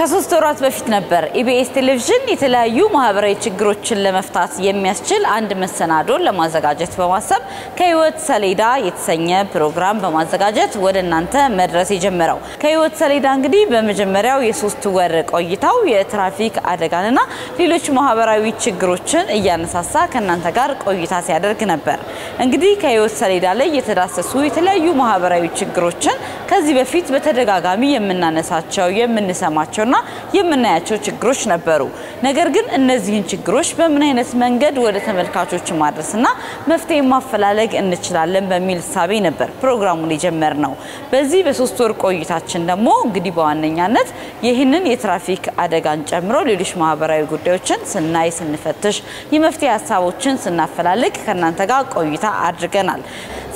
ከ3 ወራት በፊት ነበር ኢቢኤስ ቴሌቪዥን የተለያዩ ማህበራዊ ችግሮችን ለመፍታት የሚያስችል አንድ መሰናዶ ለማዘጋጀት በማሰብ ከህይወት ሰሌዳ የተሰኘ ፕሮግራም በማዘጋጀት ወደ እናንተ መድረስ የጀመረው። ከህይወት ሰሌዳ እንግዲህ በመጀመሪያው የ3 ወር ቆይታው የትራፊክ አደጋንና ሌሎች ማህበራዊ ችግሮችን እያነሳሳ ከናንተ ጋር ቆይታ ሲያደርግ ነበር። እንግዲህ ከህይወት ሰሌዳ ላይ የተዳሰሱ የተለያዩ ማህበራዊ ችግሮችን ከዚህ በፊት በተደጋጋሚ የምናነሳቸው የምንሰማቸውና የምናያቸው ችግሮች ነበሩ። ነገር ግን እነዚህን ችግሮች በምን አይነት መንገድ ወደ ተመልካቾች ማድረስና መፍትሄ ማፈላለግ እንችላለን በሚል ሐሳብ ነበር ፕሮግራሙን የጀመርነው። በዚህ በ3 ወር ቆይታችን ደግሞ እንግዲህ በዋነኛነት ይህንን የትራፊክ አደጋን ጨምሮ ሌሎች ማህበራዊ ጉዳዮችን ስናይ ስንፈትሽ የመፍትሄ ሐሳቦችን ስናፈላልግ ከናንተ ጋር ቆይታ አድርገናል።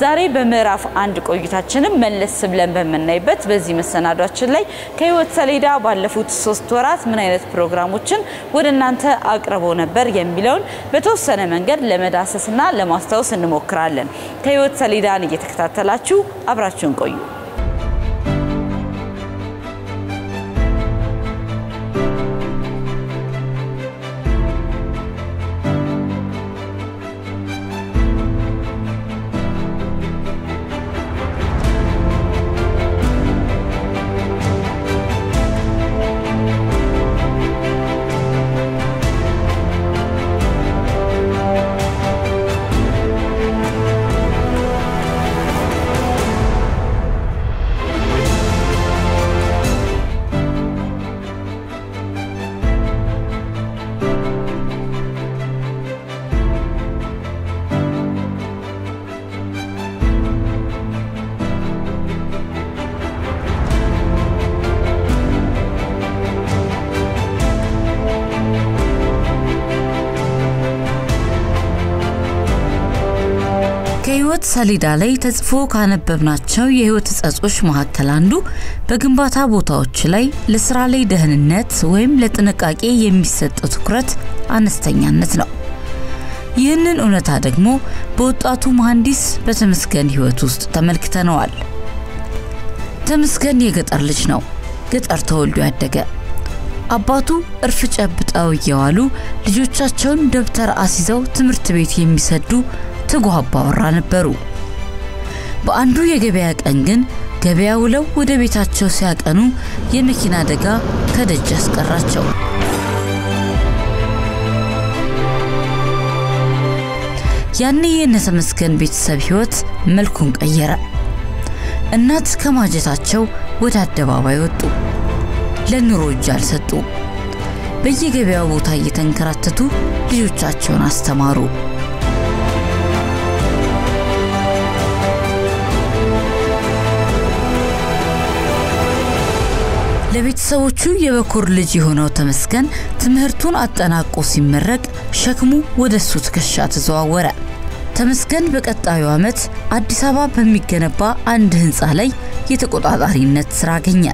ዛሬ በምዕራፍ 1 ቆይታችንን መለስ ብለን በመናይበት በዚህ መሰናዷችን ላይ ከህይወት ሰሌዳ ባለፉት 3 ወራት ምን አይነት ፕሮግራሞችን ወደ እናንተ አቅርበው ነበር የሚለውን በተወሰነ መንገድ ለመዳሰስና ለማስታወስ እንሞክራለን። ከህይወት ሰሌዳን እየተከታተላችሁ አብራችሁን ቆዩ። ከህይወት ሰሌዳ ላይ ተጽፎ ካነበብናቸው የህይወት ጸጾች መካከል አንዱ በግንባታ ቦታዎች ላይ ለስራ ላይ ደህንነት ወይም ለጥንቃቄ የሚሰጠው ትኩረት አነስተኛነት ነው። ይህንን እውነታ ደግሞ በወጣቱ መሀንዲስ በተመስገን ህይወት ውስጥ ተመልክተነዋል። ተመስገን የገጠር ልጅ ነው። ገጠር ተወልዶ ያደገ። አባቱ እርፍ ጨብጠው እየዋሉ ልጆቻቸውን ደብተር አስይዘው ትምህርት ቤት የሚሰዱ ትጉህ አባወራ ነበሩ። በአንዱ የገበያ ቀን ግን ገበያ ውለው ወደ ቤታቸው ሲያቀኑ የመኪና አደጋ ከደጅ አስቀራቸው። ያኔ የነተመስገን ቤተሰብ ህይወት መልኩን ቀየረ። እናት ከማጀታቸው ወደ አደባባይ ወጡ። ለኑሮ እጅ አልሰጡ። በየገበያው ቦታ እየተንከራተቱ ልጆቻቸውን አስተማሩ። ለቤተሰቦቹ የበኩር ልጅ የሆነው ተመስገን ትምህርቱን አጠናቆ ሲመረቅ ሸክሙ ወደሱ ትከሻ ተዘዋወረ። ተመስገን በቀጣዩ ዓመት አዲስ አበባ በሚገነባ አንድ ህንጻ ላይ የተቆጣጣሪነት ስራ አገኘ።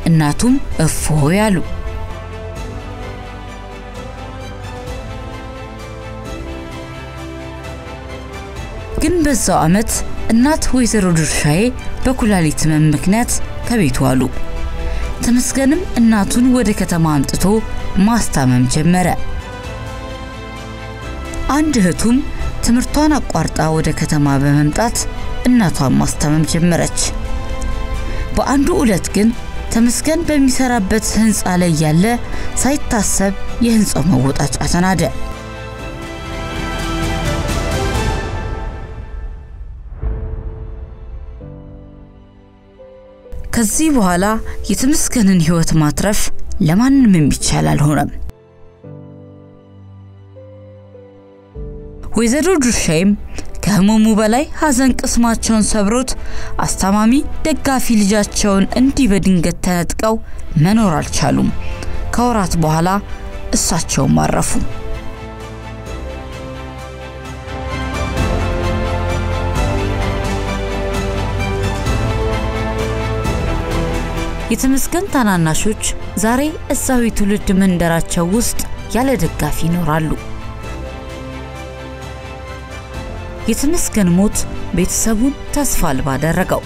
እናቱም እፎይ ያሉ። ግን በዛው ዓመት እናት ወይዘሮ ድርሻዬ በኩላሊት ህመም ምክንያት ከቤት ዋሉ። ተመስገንም እናቱን ወደ ከተማ አምጥቶ ማስታመም ጀመረ። አንድ እህቱም ትምህርቷን አቋርጣ ወደ ከተማ በመምጣት እናቷን ማስታመም ጀመረች። በአንዱ ዕለት ግን ተመስገን በሚሰራበት ህንጻ ላይ ያለ ሳይታሰብ የህንጻው መወጣጫ ተናደ። ከዚህ በኋላ የተመስገንን ህይወት ማትረፍ ለማንንም የሚቻል አልሆነም። ወይዘሮ ድርሻዬም ከህመሙ በላይ ሐዘን ቅስማቸውን ሰብሮት አስተማሚ ደጋፊ ልጃቸውን እንዲህ በድንገት ተነጥቀው መኖር አልቻሉም። ከወራት በኋላ እሳቸው ማረፉ። የተመስገን ታናናሾች ዛሬ እዛው ትውልድ መንደራቸው ውስጥ ያለ ደጋፊ ይኖራሉ። የተመስገን ሞት ቤተሰቡን ተስፋ አልባ አደረገው።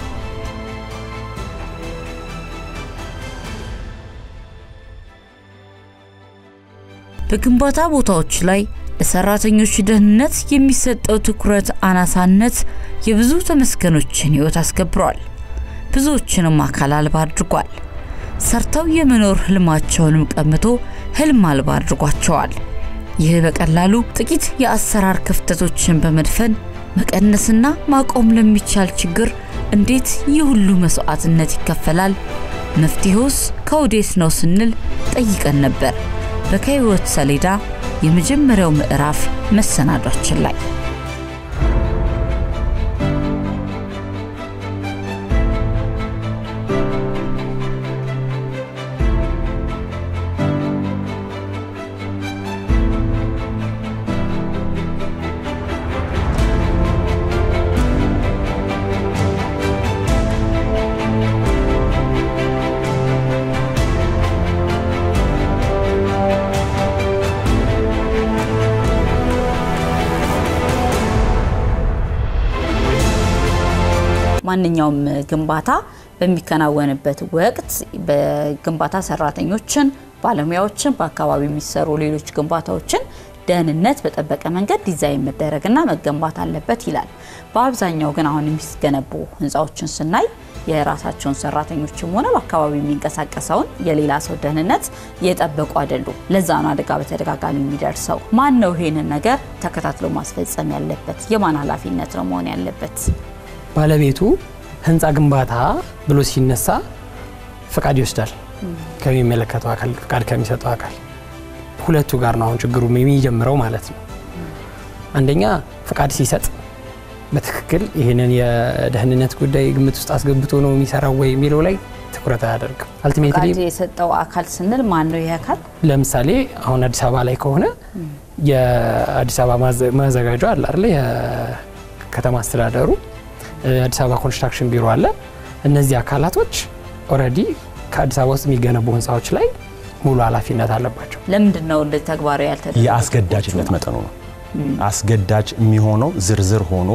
በግንባታ ቦታዎች ላይ ለሰራተኞች ደህንነት የሚሰጠው ትኩረት አናሳነት የብዙ ተመስገኖችን ህይወት አስከብሯል። ብዙዎችንም አካል አልባ አድርጓል። ሰርተው የመኖር ህልማቸውንም ቀምቶ ህልም አልባ አድርጓቸዋል። ይህ በቀላሉ ጥቂት የአሰራር ክፍተቶችን በመድፈን መቀነስና ማቆም ለሚቻል ችግር እንዴት ይሁሉ መስዋዕትነት ይከፈላል? መፍትሄውስ ከወዴት ነው ስንል ጠይቀን ነበር። በከህይወት ሰሌዳ የመጀመሪያው ምዕራፍ መሰናዷችን ላይ ማንኛውም ግንባታ በሚከናወንበት ወቅት በግንባታ ሰራተኞችን ባለሙያዎችን በአካባቢው የሚሰሩ ሌሎች ግንባታዎችን ደህንነት በተጠበቀ መንገድ ዲዛይን መደረግና መገንባት አለበት ይላል። በአብዛኛው ግን አሁን የሚስገነቡ ህንጻዎችን ስናይ የራሳቸውን ሰራተኞችም ሆነ በአካባቢው የሚንቀሳቀሰውን የሌላ ሰው ደህንነት የጠበቁ አይደሉም። ለዛ ነው አደጋ በተደጋጋሚ የሚደርሰው። ማን ነው ይሄንን ነገር ተከታትሎ ማስፈጸም ያለበት? የማን ኃላፊነት ነው መሆን ያለበት? ባለቤቱ ህንጻ ግንባታ ብሎ ሲነሳ ፍቃድ ይወስዳል ከሚመለከተው አካል ፍቃድ ከሚሰጠው አካል። ሁለቱ ጋር ነው አሁን ችግሩ የሚጀምረው ማለት ነው። አንደኛ ፍቃድ ሲሰጥ በትክክል ይሄንን የደህንነት ጉዳይ ግምት ውስጥ አስገብቶ ነው የሚሰራው ወይ የሚለው ላይ ትኩረት አያደርግም። አልቲሜትሊ ፍቃድ የሰጠው አካል ስንል ማን ነው ይሄ አካል? ለምሳሌ አሁን አዲስ አበባ ላይ ከሆነ የአዲስ አበባ ማዘጋጃ አለ አይደል? የከተማ አስተዳደሩ አዲስ አበባ ኮንስትራክሽን ቢሮ አለ። እነዚህ አካላቶች ኦሬዲ ከአዲስ አበባ ውስጥ የሚገነቡ ህንጻዎች ላይ ሙሉ ኃላፊነት አለባቸው። ለምንድን ነው እንደ ተግባራዊ ያልተደረገው? የአስገዳጅነት መጠኑ ነው። አስገዳጅ የሚሆነው ዝርዝር ሆኖ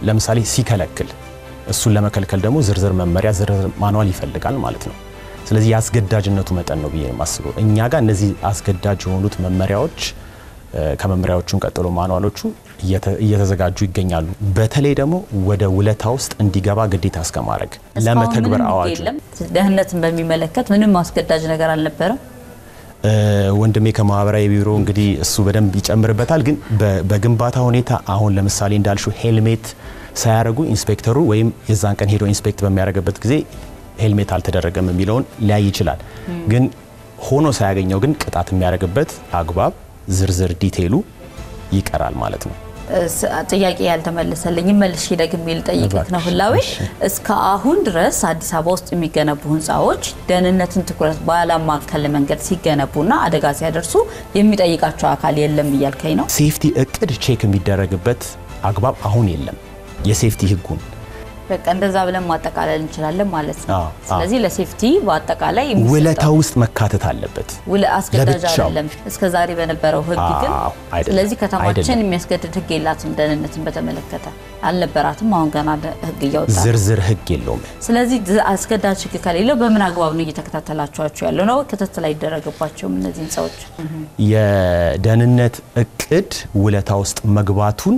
ለምሳሌ ሲከለክል እሱን ለመከልከል ደግሞ ዝርዝር መመሪያ ዝርዝር ማኑዋል ይፈልጋል ማለት ነው። ስለዚህ የአስገዳጅነቱ መጠን ነው ብዬ የማስበው። እኛ ጋር እነዚህ አስገዳጅ የሆኑት መመሪያዎች ከመመሪያዎቹን ቀጥሎ ማኑዋሎቹ እየተዘጋጁ ይገኛሉ። በተለይ ደግሞ ወደ ውለታ ውስጥ እንዲገባ ግዴታ አስከማረግ ለመተግበር አዋጅ ደህንነትን በሚመለከት ምንም አስገዳጅ ነገር አልነበረም። ወንድሜ ከማህበራዊ ቢሮ እንግዲህ እሱ በደንብ ይጨምርበታል። ግን በግንባታ ሁኔታ አሁን ለምሳሌ እንዳልሽው ሄልሜት ሳያረጉ ኢንስፔክተሩ ወይም የዛን ቀን ሄዶ ኢንስፔክት በሚያደርግበት ጊዜ ሄልሜት አልተደረገም የሚለውን ሊያይ ይችላል። ግን ሆኖ ሳያገኘው ግን ቅጣት የሚያደርግበት አግባብ ዝርዝር ዲቴይሉ ይቀራል ማለት ነው። ጥያቄ ያልተመለሰልኝ መልሽ ደግሜ ልጠይቅክ ነው ፍላዌ። እስከ አሁን ድረስ አዲስ አበባ ውስጥ የሚገነቡ ህንጻዎች ደህንነትን ትኩረት ባለማከለ መንገድ ሲገነቡና አደጋ ሲያደርሱ የሚጠይቃቸው አካል የለም እያልከኝ ነው? ሴፍቲ እቅድ ቼክ የሚደረግበት አግባብ አሁን የለም። የሴፍቲ ህጉን በቃ እንደዛ ብለን ማጠቃለል እንችላለን ማለት ነው። ስለዚህ ለሴፍቲ በአጠቃላይ ውለታ ውስጥ መካተት አለበት። አስገዳጅ አይደለም እስከዛሬ በነበረው ህግ ግን። ስለዚህ ከተማችን የሚያስገድድ ህግ የላትም ደህንነትን በተመለከተ አልነበራትም። አሁን ገና ህግ እያወጣ ዝርዝር ህግ የለውም። ስለዚህ አስገዳጅ ህግ ከሌለው በምን አግባብ ነው እየተከታተላችኋቸው ያለው ነው? ክትትል አይደረግባቸውም እነዚህ ህንጻዎች? የደህንነት እቅድ ውለታ ውስጥ መግባቱን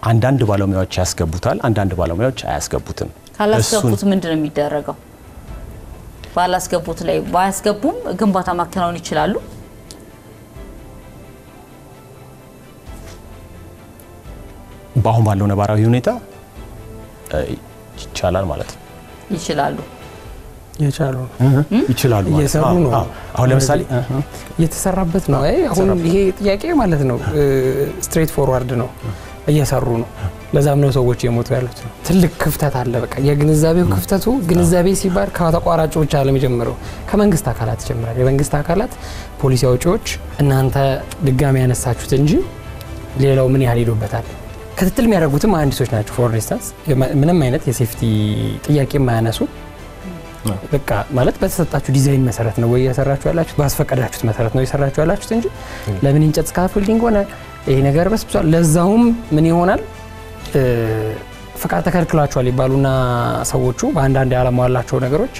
አንዳንድ ባለሙያዎች ያስገቡታል፣ አንዳንድ ባለሙያዎች አያስገቡትም። ካላስገቡት ምንድነው የሚደረገው? ባላስገቡት ላይ ባያስገቡም ግንባታ ማከናወን ይችላሉ? በአሁን ባለው ነባራዊ ሁኔታ ይቻላል ማለት ነው። ይችላሉ እየሰሩ ነው። አሁን ለምሳሌ እየተሰራበት ነው። አሁን ይሄ ጥያቄ ማለት ነው ስትሬት ፎርዋርድ ነው። እየሰሩ ነው። ለዛም ነው ሰዎች የሞቱ ያሉት። ትልቅ ክፍተት አለ። በቃ የግንዛቤው ክፍተቱ ግንዛቤ ሲባል ከተቋራጮች አለ የሚጀምረው ከመንግስት አካላት ይጀምራል። የመንግስት አካላት ፖሊሲ አውጪዎች እናንተ ድጋሚ ያነሳችሁት እንጂ ሌላው ምን ያህል ሄዶበታል ክትትል የሚያደርጉትም መሀንዲሶች ናቸው። ፎር ኢንስታንስ ምንም አይነት የሴፍቲ ጥያቄ የማያነሱ በቃ ማለት በተሰጣችሁ ዲዛይን መሰረት ነው ወይ ያሰራችሁ ያላችሁት ባስፈቀዳችሁት መሰረት ነው ያሰራችሁ ያላችሁት እንጂ ለምን እንጨት ስካፎልዲንግ ሆነ ይሄ ነገር በስብሷል ለዛውም ምን ይሆናል ፍቃድ ተከልክሏቸዋል ይባሉና ሰዎቹ በአንዳንድ ያለማዋላቸው ነገሮች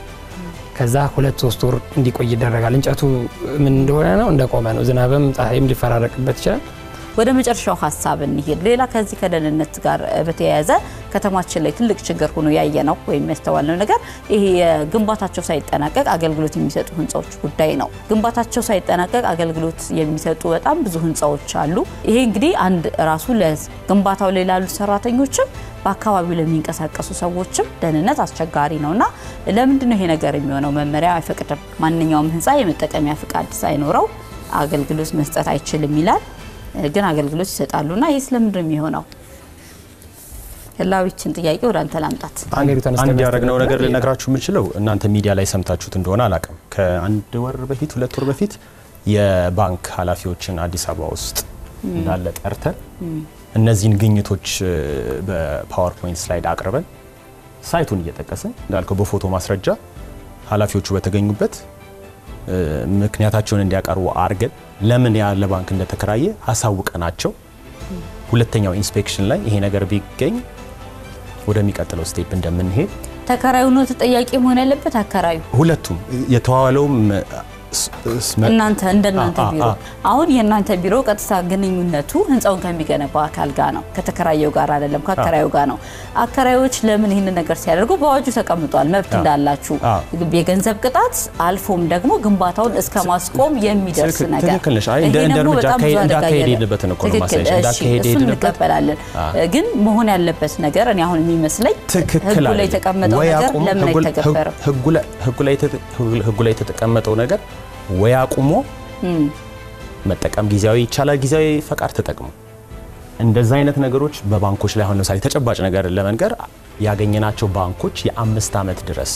ከዛ 2-3 ወር እንዲቆይ ይደረጋል እንጨቱ ምን እንደሆነ ነው እንደቆመ ነው ዝናብም ፀሐይም ሊፈራረቅበት ይችላል ወደ መጨረሻው ሐሳብ እንሂድ ሌላ ከዚህ ከደህንነት ጋር በተያያዘ ከተማችን ላይ ትልቅ ችግር ሆኖ ያየነው ወይም ያስተዋልነው ነገር ይሄ ግንባታቸው ሳይጠናቀቅ አገልግሎት የሚሰጡ ህንጻዎች ጉዳይ ነው ግንባታቸው ሳይጠናቀቅ አገልግሎት የሚሰጡ በጣም ብዙ ህንጻዎች አሉ ይሄ እንግዲህ አንድ ራሱ ለግንባታው ላይ ላሉ ሰራተኞችም በአካባቢው ለሚንቀሳቀሱ ሰዎችም ደህንነት አስቸጋሪ ነውና ለምንድነው ይሄ ነገር የሚሆነው መመሪያ አይፈቅድም ማንኛውም ህንጻ የመጠቀሚያ ፍቃድ ሳይኖረው አገልግሎት መስጠት አይችልም ይላል ግን አገልግሎት ይሰጣሉና ይሄስ ለምንድነው የሚሆነው ህላዊችን ጥያቄ ወደ አንተ ላምጣት አንድ ያረግነው ነገር ልነግራችሁ የምችለው እናንተ ሚዲያ ላይ ሰምታችሁት እንደሆነ አላቀም ከአንድ ወር በፊት 2 ወር በፊት የባንክ ኃላፊዎችን አዲስ አበባ ውስጥ እንዳለ ጠርተን እነዚህን ግኝቶች በፓወርፖይንት ስላይድ አቅርበን ሳይቱን እየተጠቀሰን እንዳልከው በፎቶ ማስረጃ ኃላፊዎቹ በተገኙበት ምክንያታቸውን እንዲያቀርቡ አርገን ለምን ያለ ባንክ እንደተከራየ አሳውቀናቸው ሁለተኛው ኢንስፔክሽን ላይ ይሄ ነገር ቢገኝ ወደሚቀጥለው ስቴፕ እንደምንሄድ ተከራዩ ነው ተጠያቂ መሆን ያለበት አከራዩ ሁለቱም የተዋዋለውም እናንተ እንደናንተ ቢሮ አሁን የናንተ ቢሮ ቀጥታ ግንኙነቱ ህንጻውን ከሚገነባ አካል ጋር ነው ከተከራየው ጋር አይደለም ከአከራዩ ጋር ነው አከራዮች ለምን ይሄን ነገር ሲያደርጉ በዋጁ ተቀምጧል መብት እንዳላችሁ የገንዘብ ቅጣት አልፎም ደግሞ ግንባታውን እስከ ማስቆም የሚደርስ ነገር ትክክለሽ አይ እንደርምጃ እንዳከሄድበት ነው ኮንማሴሽ እንዳከሄድበት ግን መሆን ያለበት ነገር እኔ አሁን የሚመስለኝ ህጉ ላይ ተቀመጠው ነገር ለምን አይተገበረም ህጉ ላይ ተቀመጠው ነገር ወይ አቁሞ መጠቀም ጊዜያዊ ይቻላል ጊዜያዊ ፈቃድ ተጠቅሞ እንደዛ አይነት ነገሮች በባንኮች ላይ አሁን ለምሳሌ ተጨባጭ ነገር ለመንገር ያገኘናቸው ባንኮች የ5 አመት ድረስ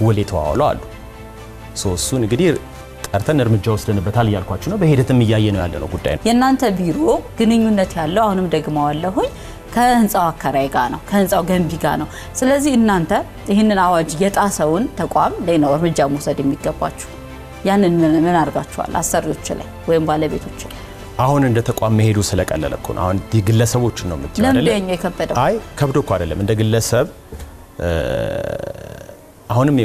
ውል የተዋዋሉ አሉ እሱን እንግዲህ ጠርተን እርምጃ ወስደንበታል ያልኳችሁ ነው በሂደትም እያየነው ያለነው ጉዳይ ነው የናንተ ቢሮ ግንኙነት ያለው አሁንም ደግመዋለሁኝ ከህንጻው አከራይ ጋር ነው ከህንጻው ገንቢ ጋር ነው ስለዚህ እናንተ ይሄንን አዋጅ የጣሰውን ተቋም ላይ ነው እርምጃ መውሰድ የሚገባችሁ ያንን ምን አርጋችኋል አሰሪዎች ላይ ወይም ባለቤቶች አሁን እንደ ተቋም መሄዱ ስለቀለለ እኮ ነው አሁን ግለሰቦች ነው የምትይው አይደል ለምን የከበደው አይ ከብዶ እኮ አይደለም እንደ ግለሰብ አሁንም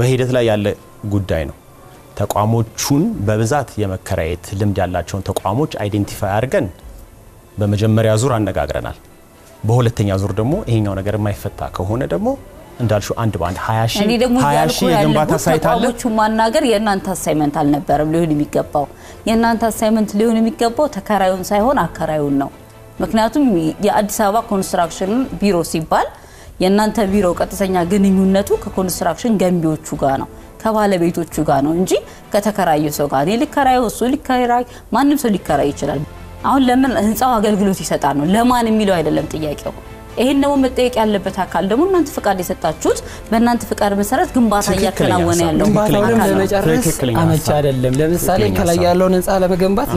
በሂደት ላይ ያለ ጉዳይ ነው ተቋሞቹን በብዛት የመከራየት ልምድ ያላቸውን ተቋሞች አይዴንቲፋይ አድርገን በመጀመሪያ ዙር አነጋግረናል በሁለተኛ ዙር ደግሞ ይሄኛው ነገር የማይፈታ ከሆነ ደግሞ እንዳልሹ አንድ ባንድ 20 ሺህ የግንባታ ሳይት አለ ተቋሞቹ ማናገር የናንተ አሳይመንት አልነበረም ሊሆን የሚገባው የናንተ አሳይመንት ሊሆን የሚገባው ተከራዩን ሳይሆን አከራዩን ነው ምክንያቱም የአዲስ አበባ ኮንስትራክሽን ቢሮ ሲባል የናንተ ቢሮ ቀጥተኛ ግንኙነቱ ከኮንስትራክሽን ገንቢዎቹ ጋር ነው ከባለቤቶቹ ጋር ነው እንጂ ከተከራዩ ሰው ጋር ሊከራዩ እሱ ሊከራይ ማንንም ሰው ሊከራይ ይችላል አሁን ለምን ህንጻው አገልግሎት ይሰጣል ነው ለማን የሚለው አይደለም ጥያቄው ይሄን ነው መጠየቅ ያለበት አካል ደግሞ እናንተ ፍቃድ የሰጣችሁት በእናንተ ፍቃድ መሰረት ግንባታ ያከናወነ ያለው ግንባታውን ለመጨረስ አመቻ አይደለም ለምሳሌ ከላይ ያለውን ህንጻ ለመገንባት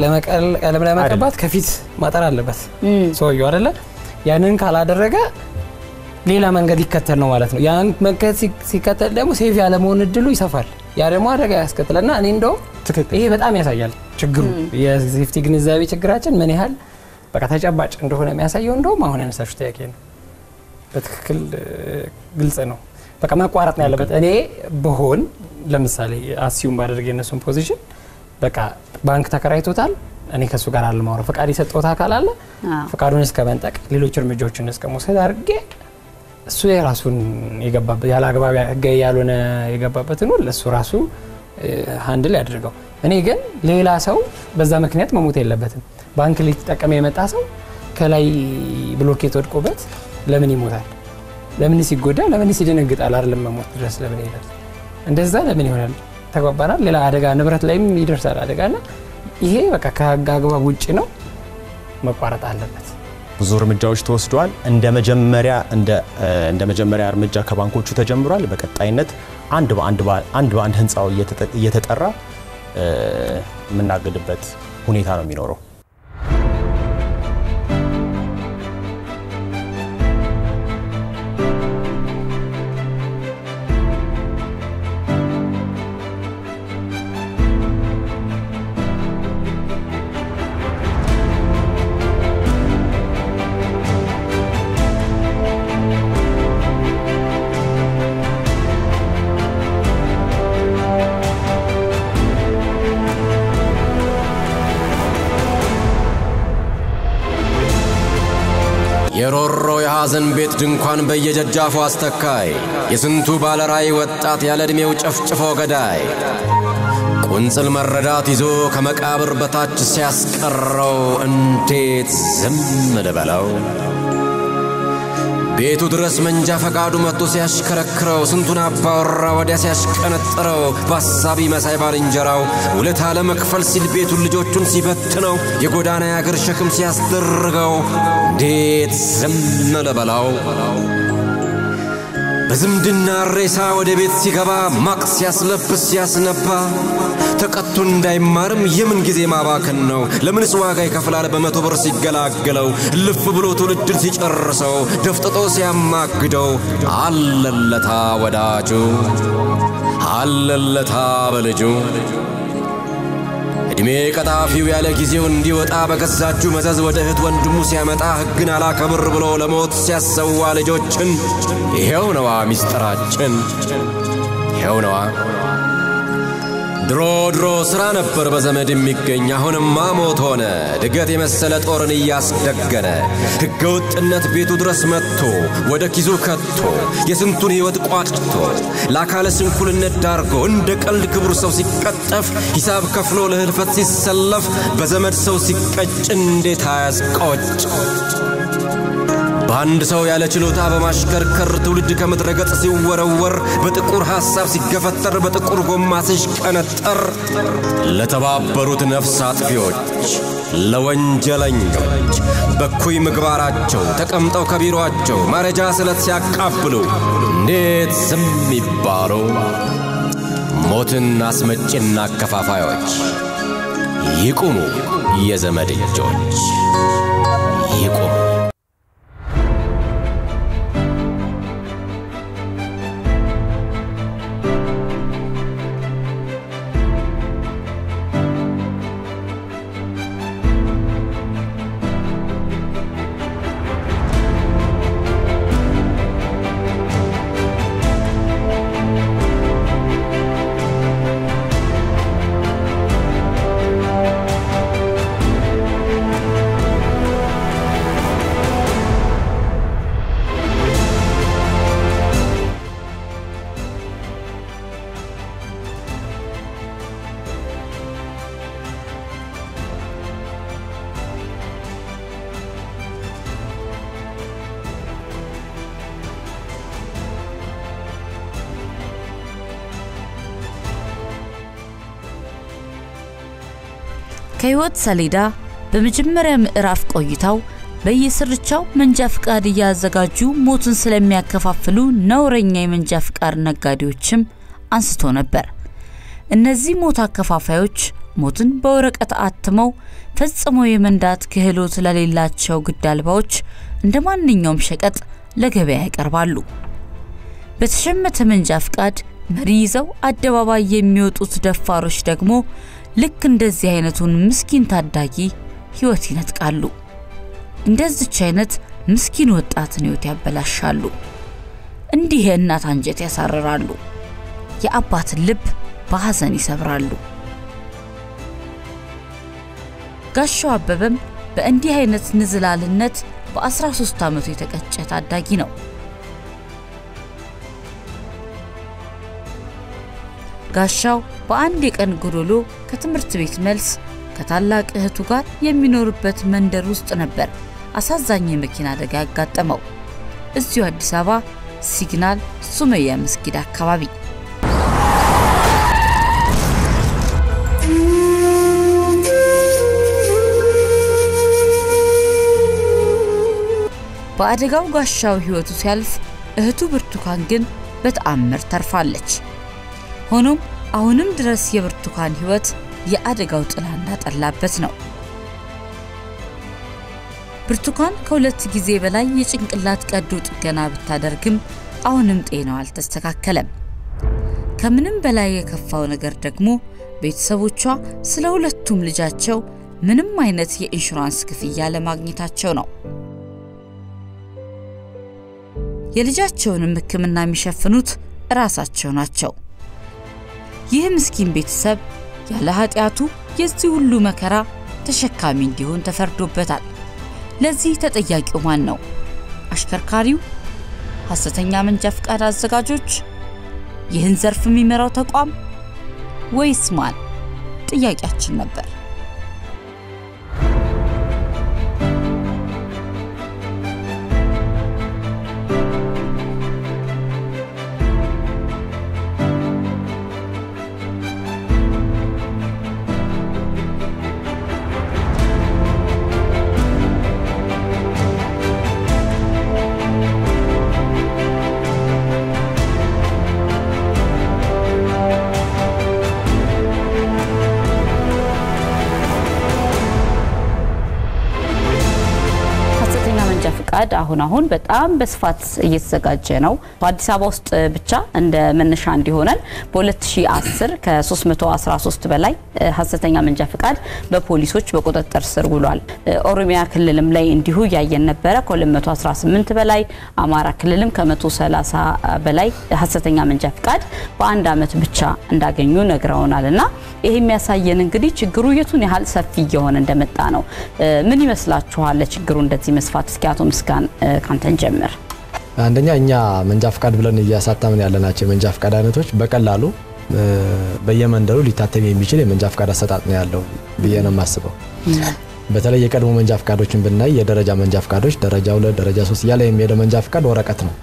ለመቀባት ከፊት ማጠር አለበት ሰውየው አይደለ ያንን ካላደረገ ሌላ መንገድ ይከተል ነው ማለት ነው ያን መንገድ ሲከተል ደግሞ ሴፍ ያለ መሆን እድሉ ይሰፋል ያ ደግሞ አደጋ ያስከትለና እኔ እንደው ይሄ በጣም ያሳያል ችግሩ የሴፍቲ ግንዛቤ ችግራችን ምን ያህል በቃ ተጨባጭ እንደሆነ የሚያሳየው እንደውም አሁን ያነሳችሁ ጥያቄ ነው በትክክል ግልጽ ነው በቃ ማቋረጥ ነው ያለበት እኔ በሆን ለምሳሌ አሲዩም ባደረገ የነሱን ፖዚሽን በቃ ባንክ ተከራይቶታል እኔ ከሱ ጋር አልማወራ ፍቃድ ይሰጠውታ አካል አለ ፍቃዱን እስከመንጠቅ ሌሎች እርምጃዎችን እስከመውሰድ አድርጌ እሱ የራሱን የገባበት ያለ አግባብ ያልሆነ የገባበትን ነው ለሱ ራሱ ሃንድል ያደርገው እኔ ግን ሌላ ሰው በዛ ምክንያት መሞት የለበትም ባንክ ሊተጠቀም የመጣ ሰው ከላይ ብሎኬት ወድቆበት ለምን ይሞታል ለምን ሲጎዳ ለምን ሲደነግጣል አይደለም መሞት ድረስ ለምን ይላል እንደዛ ለምን ይሆናል ተጓባናል ሌላ አደጋ ንብረት ላይም ይደርሳል አደጋና ይሄ በቃ ከአግባብ ውጪ ነው መቋረጥ አለበት ብዙ እርምጃዎች ተወስደዋል እንደ መጀመሪያ እርምጃ ከባንኮቹ ተጀምሯል በቀጣይነት አንድ በአንድ ህንጻው እየተጠራ ምናገድበት ሁኔታ ነው የሚኖረው የሮሮ የሐዘን ቤት ድንኳን በየደጃፉ አስተካይ የስንቱ ባለራይ ወጣት ያለ ዕድሜው ጨፍጭፎ ገዳይ ቁንጽል መረዳት ይዞ ከመቃብር በታች ሲያስቀረው እንዴት ዝም ልበለው ቤቱ ድረስ መንጃ ፈቃዱ መጥቶ ሲያሽከረክረው ስንቱን አባወራ ወዲያ ሲያሽቀነጥረው በሐሳቢ መሳይ ባልንጀራው ውለታ ለመክፈል ሲል ቤቱን ልጆቹን ሲበትነው የጎዳና ያገር ሸክም ሲያስደርገው እንዴት ዝም ልበለው በዝምድና ሬሳ ወደ ቤት ሲገባ ማቅ ሲያስለብስ ሲያስነባ ተቀጥቶ እንዳይማርም የምን ጊዜ ማባከን ነው ለምንስ ዋጋ ይከፍላል በመቶ ብር ሲገላገለው ልፍ ብሎ ትውልድን ሲጨርሰው ደፍጥጦ ሲያማግደው አለለታ ወዳጁ አለለታ በልጁ እድሜ ቀጣፊው ያለ ጊዜው እንዲወጣ በገዛጁ መዘዝ ወደ እህት ወንድሙ ሲያመጣ ሕግን አላከብር ብሎ ለሞት ሲያሰዋ ልጆችን ይሄው ነዋ ሚስጥራችን ይሄው ነዋ ድሮ ስራ ነበር በዘመድ የሚገኝ አሁንማ ሞት ሆነ ድገት የመሰለ ጦርን ያስደገነ ሕገወጥነት ቤቱ ድረስ መጥቶ ወደ ኪሱ ከቶ የስንቱን ሕይወት ቋጭቶ ለአካለ ስንኩልነት ዳርጎ እንደ ቀልድ ክብሩ ሰው ሲቀጠፍ ሂሳብ ከፍሎ ለህልፈት ሲሰለፍ በዘመድ ሰው ሲቀጭ እንዴት አያስቆጭ በአንድ ሰው ያለ ችሎታ በማሽከርከር ትውልድ ከምድረገጽ ሲወረወር በጥቁር ሐሳብ ሲገፈተር በጥቁር ጎማ ሲሽቀነጠር ለተባበሩት ነፍስ አጥፊዎች ለወንጀለኞች በኩይ ምግባራቸው ተቀምጠው ከቢሮአቸው ማረጃ ስለት ሲያቃብሉ እንዴት ዝም ይባሉ ሞትን አስመጭና አከፋፋዮች ይቁሙ የዘመድ እጆች ይቁሙ ከህይወት ሰሌዳ በመጀመሪያ ምዕራፍ ቆይታው በየስርቻው መንጃ ፍቃድ ያዘጋጁ ሞትን ስለሚያከፋፍሉ ነውረኛ የመንጃ ፍቃድ ነጋዴዎችም አንስቶ ነበር እነዚህ ሞት አከፋፋዮች ሞትን በወረቀት አትመው ፈጽሞ የመንዳት ክህሎት ለሌላቸው ግዳልባዎች እንደማንኛውም ሸቀጥ ለገበያ ያቀርባሉ በተሸመተ መንጃ ፍቃድ መሪ ይዘው አደባባይ የሚወጡት ደፋሮች ደግሞ ልክ እንደዚህ አይነቱን ምስኪን ታዳጊ ህይወት ይነጥቃሉ እንደዚህች አይነት ምስኪን ወጣትን ህይወት ያበላሻሉ እንዲህ የእናት አንጀት ያሳርራሉ የአባትን ልብ በሐዘን ይሰብራሉ ጋሻው አበበም በእንዲህ አይነት ንዝላልነት በ13 ዓመቱ የተቀጨ ታዳጊ ነው ጋሻው በአንድ የቀን ጎዶሎ ከትምህርት ቤት መልስ ከታላቅ እህቱ ጋር የሚኖርበት መንደር ውስጥ ነበር አሳዛኝ የመኪና አደጋ ያጋጠመው እዚሁ አዲስ አበባ ሲግናል ሱመያ መስጊድ አካባቢ በአደጋው ጋሻው ህይወቱ ሲያልፍ እህቱ ብርቱካን ግን በተአምር ተርፋለች ሆኖም አሁንም ድረስ የብርቱካን ህይወት የአደጋው ጥላ እንዳጠላበት ነው ብርቱካን ከሁለት ጊዜ በላይ የጭንቅላት ቀዶ ጥገና ብታደርግም አሁንም ጤናው አልተስተካከለም ከምንም በላይ የከፋው ነገር ደግሞ ቤተሰቦቿ ስለ ሁለቱም ልጃቸው ምንም አይነት የኢንሹራንስ ክፍያ ለማግኘታቸው ነው የልጃቸውን ህክምና የሚሸፍኑት ራሳቸው ናቸው ይህ ምስኪን ቤተሰብ ያለ ኃጢያቱ የዚህ ሁሉ መከራ ተሸካሚ እንዲሆን ተፈርዶበታል ለዚህ ተጠያቂው ማን ነው አሽከርካሪው፣ ሐሰተኛ መንጃ ፈቃድ አዘጋጆች፣ ይህን ዘርፍ የሚመራው ተቋም ወይስ ማን? ጥያቄያችን ነበር። አሁን በጣም በስፋት እየተዘጋጀ ነው። በአዲስ አበባ ውስጥ ብቻ እንደ መነሻ እንዲሆነን በ2010 ከ313 በላይ ሐሰተኛ መንጃ ፈቃድ በፖሊሶች በቁጥጥር ስር ውሏል። ኦሮሚያ ክልልም ላይ እንዲሁ ያየን ነበር። ከ218 በላይ አማራ ክልልም ከ130 በላይ ሐሰተኛ መንጃ ፈቃድ በአንድ አመት ብቻ እንዳገኙ ነግረውናልና ይሄ የሚያሳየን እንግዲህ ችግሩ የቱን ያህል ሰፊ እየሆነ እንደመጣ ነው። ምን ይመስላችኋል ለችግሩ እንደዚህ መስፋት? እስኪ አቶ ምስጋን ካንተን ጀምር። አንደኛ እኛ መንጃ ፈቃድ ብለን እያሳተምን ያለናቸው መንጃ ፈቃድ አይነቶች በቀላሉ በየመንደሩ ሊታተም የሚችል የመንጃ ፈቃድ አሰጣጥ ነው ያለው ብዬ ነው የማስበው። በተለይ የቀድሞ መንጃ ፈቃዶችን ብናይ የደረጃ መንጃ ፈቃዶች ደረጃ 2 ደረጃ 3 ያለ የሚሄደው መንጃ ፈቃድ ወረቀት ነው።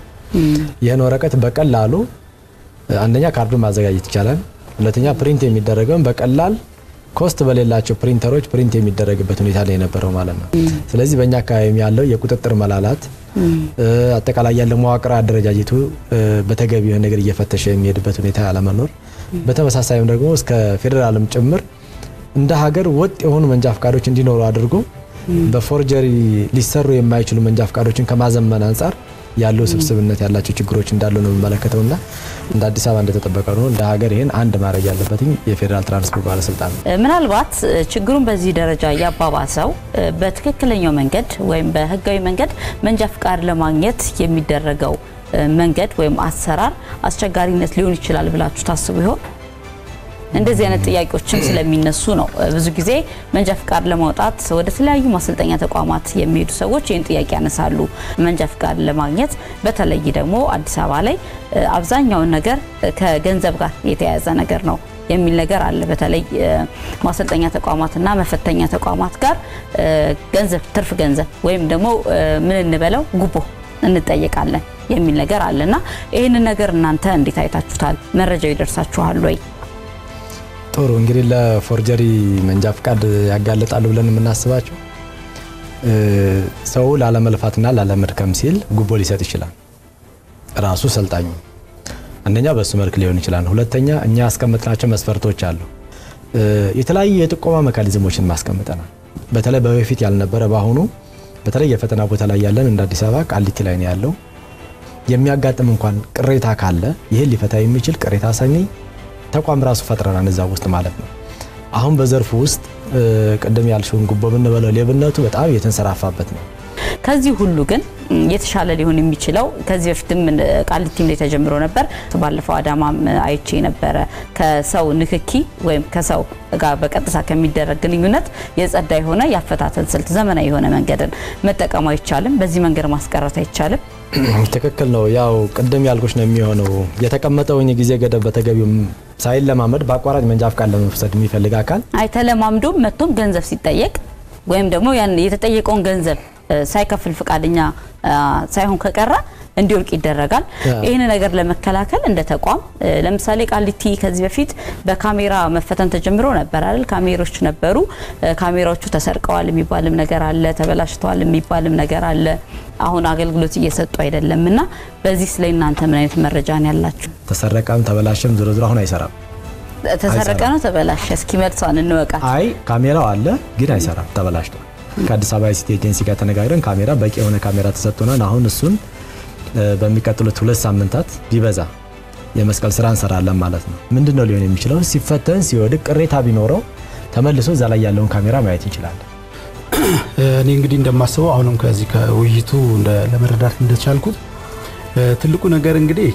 ይሄን ወረቀት በቀላሉ አንደኛ ካርዱን ማዘጋጀት ይቻላል። ሁለተኛ ፕሪንት የሚደረገው በቀላል ኮስት በሌላቸው ፕሪንተሮች ፕሪንት የሚደረግበት ሁኔታ ላይ ነበረው ማለት ነው። ስለዚህ በእኛ አካባቢ ያለው የቁጥጥር መላላት አጠቃላይ ያለው መዋቅር አደረጃጀቱ በተገቢው ነገር እየፈተሸ የሚሄድበት ሁኔታ ያለመኖር በተመሳሳይም ደግሞ እስከ ፌደራልም ጭምር እንደ ሀገር ወጥ የሆኑ መንጃ ፈቃዶች እንዲኖሩ አድርጎ በፎርጀሪ ሊሰሩ የማይችሉ መንጃ ፈቃዶችን ከማዘመን አንፃር ያለው ስብስብነት ያላቸው ችግሮች እንዳሉ ነው መመለከተውና እንደ አዲስ አበባ እንደተጠበቀ ነው እንደ ሀገር ይሄን አንድ ማድረግ ያለበትኝ የፌደራል ትራንስፖርት ባለስልጣን ነው። ምናልባት ችግሩን በዚህ ደረጃ ያባባሰው በትክክለኛው መንገድ ወይም በህጋዊ መንገድ መንጃ ፈቃድ ለማግኘት የሚደረገው መንገድ ወይም አሰራር አስቸጋሪነት ሊሆን ይችላል ብላችሁ ታስቡ ይሆን? እንደዚህ አይነት ጥያቄዎችም ስለሚነሱ ነው ብዙ ጊዜ መንጃ ፈቃድ ለማውጣት ወደ ተለያዩ ማሰልጠኛ ተቋማት የሚሄዱ ሰዎች ይህን ጥያቄ ያነሳሉ። መንጃ ፈቃድ ለማግኘት በተለይ ደግሞ አዲስ አበባ ላይ አብዛኛው ነገር ከገንዘብ ጋር የተያያዘ ነገር ነው የሚል ነገር አለ። በተለይ ማሰልጠኛ ተቋማትና መፈተኛ ተቋማት ጋር ገንዘብ ትርፍ ገንዘብ ወይም ደግሞ ምን እንበለው ጉቦ እንጠየቃለን የሚል ነገር አለና ይሄን ነገር እናንተ እንዴት አይታችሁታል? መረጃው ይደርሳችኋል ወይ? ጥሩ እንግዲህ ለፎርጀሪ መንጃ ፈቃድ ያጋለጣሉ ብለን የምናስባቸው ሰው ላለመልፋትና ላለመድከም ሲል ጉቦ ሊሰጥ ይችላል ራሱ ሰልጣኙ። አንደኛ በሱ መልክ ሊሆን ይችላል። ሁለተኛ እኛ ያስቀምጥናቸው መስፈርቶች አሉ። የተለያዩ የጥቆማ ሜካኒዝሞችን ማስቀምጠናል። በተለይ በፊት ያልነበረ ባሁኑ በተለይ የፈተና ቦታ ላይ ያለን እንደ አዲስ አበባ ቃሊቲ ላይ ነው ያለው። የሚያጋጥም እንኳን ቅሬታ ካለ ይሄ ሊፈታ የሚችል ቅሬታ ሰሚ ተቋም ራሱ ፈጥረናል እዛው ውስጥ ማለት ነው። አሁን በዘርፉ ውስጥ ቀደም ያልሽውን ጉቦ ብንበለው ሌብነቱ በጣም የተንሰራፋበት ነው። ከዚህ ሁሉ ግን የተሻለ ሊሆን የሚችለው ከዚህ በፊትም ቃሊቲም ላይ ተጀምሮ ነበር። ባለፈው አዳማም አይቼ ነበር። ከሰው ንክኪ ወይም ከሰው ጋር በቀጥታ ከሚደረግ ግንኙነት የጸዳ የሆነ ያፈታተን ስልት ዘመናዊ የሆነ መንገድን መጠቀም አይቻልም? በዚህ መንገድ ማስቀረት አይቻልም? ትክክል ነው። ያው ቀደም ያልኩሽ ነው የሚሆነው የተቀመጠው ጊዜ ገደብ በተገቢው ሳይለማመድ በአቋራጭ መንጃ ፈቃድ ለመውሰድ የሚፈልግ አካል አይተለማምዶ መጥቶም ገንዘብ ሲጠየቅ ወይም ደግሞ ያን የተጠየቀውን ገንዘብ ሳይከፍል ፈቃደኛ ሳይሆን ከቀረ እንዲወርቅ ይደረጋል። ይሄን ነገር ለመከላከል እንደ ተቋም ለምሳሌ ቃሊቲ ከዚህ በፊት በካሜራ መፈተን ተጀምሮ ነበር አይደል? ካሜራዎች ነበሩ። ካሜራዎቹ ተሰርቀዋል የሚባልም ነገር አለ፣ ተበላሽተዋል የሚባልም ነገር አለ። አሁን አገልግሎት እየሰጡ አይደለምና በዚህ ላይ እናንተ ምን አይነት መረጃ ነው ያላችሁ? ተሰረቀም ተበላሽም ዝሮ አሁን አይሰራም። ተሰረቀ ነው ተበላሽ እስኪ መልሷን እንወቃ። አይ ካሜራው አለ ግን አይሰራም፣ ተበላሽቷል። ከአዲስ አበባ ሲቲ ኤጀንሲ ጋር ተነጋግረን ካሜራ በቂ የሆነ ካሜራ ተሰጥቶናል። አሁን እሱን በሚቀጥሉት 2 ሳምንታት ቢበዛ የመስቀል ስራ እንሰራለን ማለት ነው። ምንድነው ሊሆን የሚችለው? ሲፈተን ሲወድቅ ቅሬታ ቢኖረው ተመልሶ እዛ ላይ ያለውን ካሜራ ማየት ይችላል። እኔ እንግዲህ እንደማስበው አሁንም ከዚህ ከውይይቱ ለመረዳት እንደቻልኩት ትልቁ ነገር እንግዲህ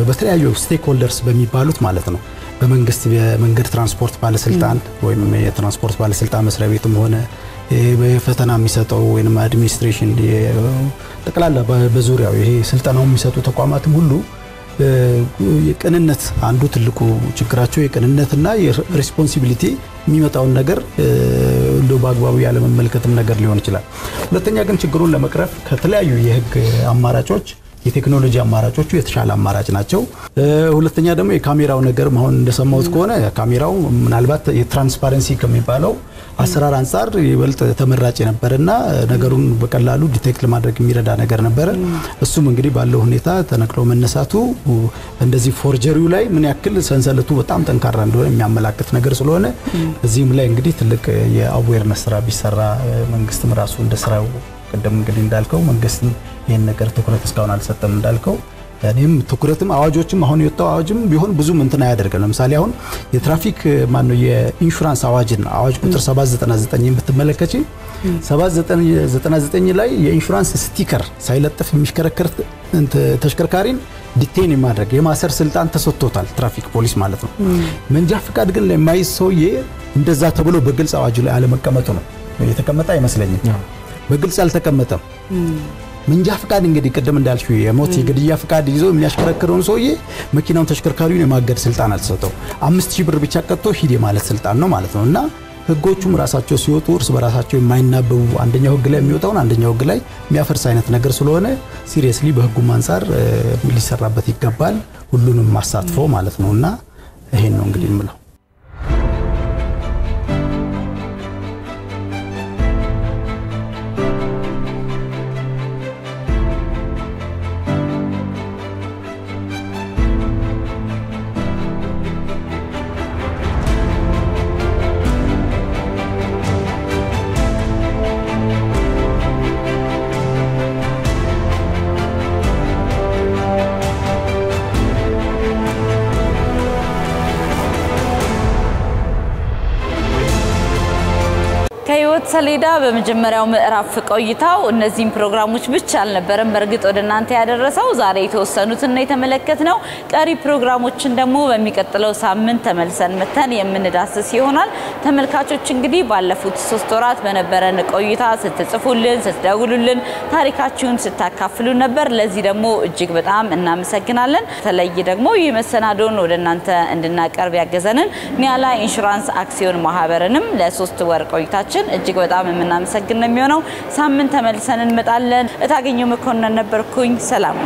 በተለያዩ ስቴክሆልደርስ በሚባሉት ማለት ነው በመንግስት የመንገድ ትራንስፖርት ባለስልጣን ወይም የትራንስፖርት ባለስልጣን መስሪያ ቤትም ሆነ በፈተና የሚሰጠው ወይንም አድሚኒስትሬሽን ጠቅላላ በዙሪያው ይሄ ስልጠናው የሚሰጡ ተቋማትም ሁሉ የቅንነት አንዱ ትልቁ ችግራቸው የቅንነትና የሪስፖንሲቢሊቲ የሚመጣውን ነገር እንደው በአግባቡ ያለ መመልከትም ነገር ሊሆን ይችላል። ሁለተኛ ግን ችግሩን ለመቅረፍ ከተለያዩ የህግ አማራጮች የቴክኖሎጂ አማራጮቹ የተሻለ አማራጭ ናቸው። ሁለተኛ ደግሞ የካሜራው ነገር አሁን እንደሰማሁት ከሆነ ካሜራው ምናልባት የትራንስፓረንሲ ከሚባለው አሰራር አንፃር ይበልጥ ተመራጭ ነበርና ነገሩን በቀላሉ ዲቴክት ለማድረግ የሚረዳ ነገር ነበር። እሱም እንግዲህ ባለው ሁኔታ ተነክሎ መነሳቱ እንደዚህ ፎርጀሪው ላይ ምን ያክል ሰንሰለቱ በጣም ጠንካራ እንደሆነ የሚያመላክት ነገር ስለሆነ እዚህም ላይ እንግዲህ ትልቅ የአዌርነስ ስራ ቢሰራ መንግስትም ራሱ እንደስራው ቀደም እንግዲህ እንዳልከው መንግስትም ይሄን ነገር ትኩረት እስካሁን አልሰጠም እንዳልከው ያኔም ትኩረትም አዋጆችም አሁን የወጣው አዋጅም ቢሆን ብዙም እንትና ያደርጋል። ለምሳሌ አሁን የትራፊክ ማነው የኢንሹራንስ አዋጅን አዋጅ ቁጥር 799 ብትመለከቺ 799 ላይ የኢንሹራንስ ስቲከር ሳይለጥፍ የሚሽከረከር ተሽከርካሪን ዲቴን የማድረግ የማሰር ስልጣን ተሰጥቶታል ትራፊክ ፖሊስ ማለት ነው። መንጃ ፍቃድ ግን ለማይዝ ሰውዬ እንደዛ ተብሎ በግልጽ አዋጅ ላይ አለመቀመጡ ነው የተቀመጠ አይመስለኝም። በግልጽ አልተቀመጠም። መንጃ ፍቃድ እንግዲህ ቀደም እንዳልሽው የሞት የግድያ ፍቃድ ይዞ የሚያሽከረክረውን ሰውዬ መኪናውን ተሽከርካሪውን የማገድ ስልጣን አልተሰጠው 5000 ብር ብቻ ቀጥቶ ሂድ ማለት ስልጣን ነው ማለት ነውና ህጎቹም ራሳቸው ሲወጡ እርስ በራሳቸው የማይናበቡ አንደኛው ህግ ላይ የሚወጣውን አንደኛው ህግ ላይ የሚያፈርስ አይነት ነገር ስለሆነ ሲሪየስሊ በህጉም አንፃር ሊሰራበት ይገባል ሁሉንም ማሳትፎ ማለት ነውና ይሄን ነው እንግዲህ የምለው። ከህይወት ሰሌዳ በመጀመሪያው ምዕራፍ ቆይታው እነዚህን ፕሮግራሞች ብቻ አልነበረም በርግጥ ወደናንተ ያደረሰው ዛሬ የተወሰኑትና የተመለከትነው ቀሪ ፕሮግራሞችን ደግሞ በሚቀጥለው ሳምንት ተመልሰን መተን የምንዳስስ ይሆናል። ተመልካቾች እንግዲህ ባለፉት 3 ወራት በነበረን ቆይታ ስትጽፉልን ስትደውሉልን ታሪካችሁን ስታካፍሉ ነበር። ለዚህ ደግሞ እጅግ በጣም እናመሰግናለን። ተለይ ደግሞ ይመሰናዶን ወደናንተ እንድናቀርብ ያገዘንን ኒያላ ኢንሹራንስ አክሲዮን ማህበርንም ለ3 ወር ቆይታችን እጅግ በጣም የምናመሰግን ነው የሚሆነው። ሳምንት ተመልሰን እንመጣለን። እታገኘው መኮንን ነበርኩኝ። ሰላም